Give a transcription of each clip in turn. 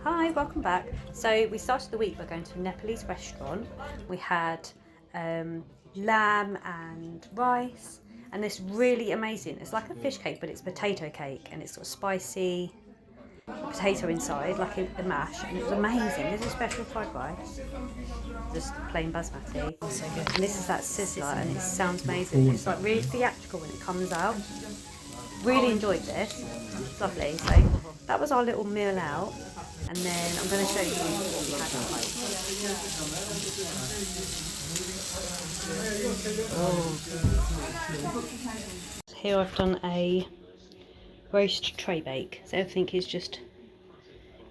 Hi, welcome back. So we started the week by going to a Nepalese restaurant. We had lamb and rice, and this really amazing. It's like a fish cake, but it's potato cake, and it's got spicy potato inside, like a mash, and it was amazing. This is special fried rice, just plain basmati. Oh, so good. And this is that sizzler, and it sounds amazing. It's like really theatrical when it comes out. Really enjoyed this. It's lovely. So that was our little meal out, and then I'm going to show you what we had at home. Oh. Here I've done a roast tray bake, so everything is just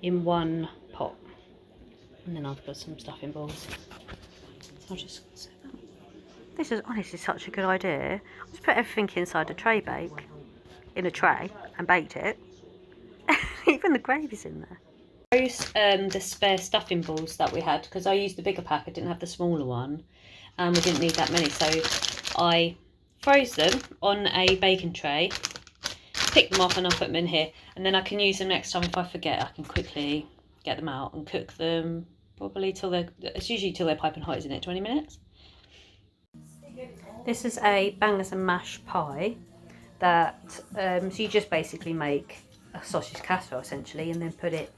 in one pot, and then I've got some stuffing balls. So I'll just set that. This is honestly such a good idea. I just put everything inside a tray bake, in a tray, and baked it. Even the gravy's in there. Those the spare stuffing balls that we had, because I used the bigger pack, I didn't have the smaller one, and we didn't need that many, so I froze them on a baking tray, picked them off, and I'll put them in here, and then I can use them next time if I forget. I can quickly get them out and cook them, probably till it's usually till they're piping hot, isn't it? 20 minutes. This is a bangers and mash pie that so you just basically make a sausage casserole essentially, and then put it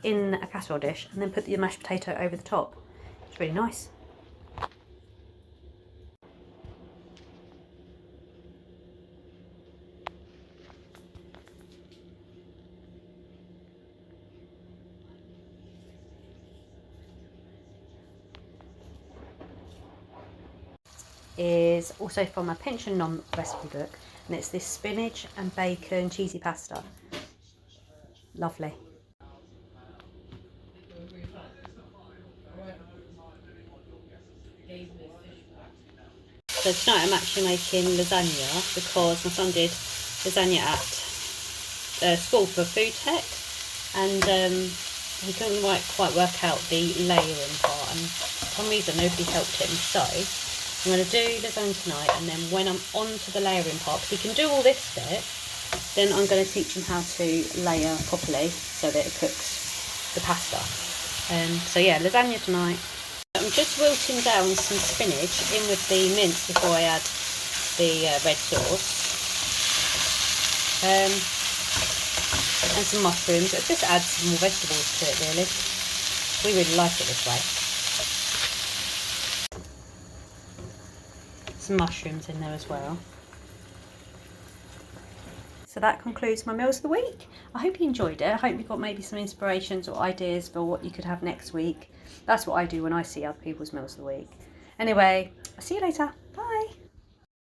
in a casserole dish, and then put the mashed potato over the top. It's really nice. Is also from my pension nom recipe book, and it's this spinach and bacon cheesy pasta. Lovely. So tonight I'm actually making lasagna because my son did lasagna at school for food tech, and he couldn't quite work out the layering part, and for some reason nobody helped him. So I'm going to do lasagna tonight, and then when I'm on to the layering part, because he can do all this bit, then I'm going to teach him how to layer properly so that it cooks the pasta. So yeah, lasagna tonight. I'm just wilting down some spinach in with the mince before I add the red sauce. And some mushrooms. It just adds some more vegetables to it, really. We really like it this way. Some mushrooms in there as well. So that concludes my meals of the week. I hope you enjoyed it. I hope you got maybe some inspirations or ideas for what you could have next week. That's what I do when I see other people's meals of the week. Anyway, I'll see you later. Bye.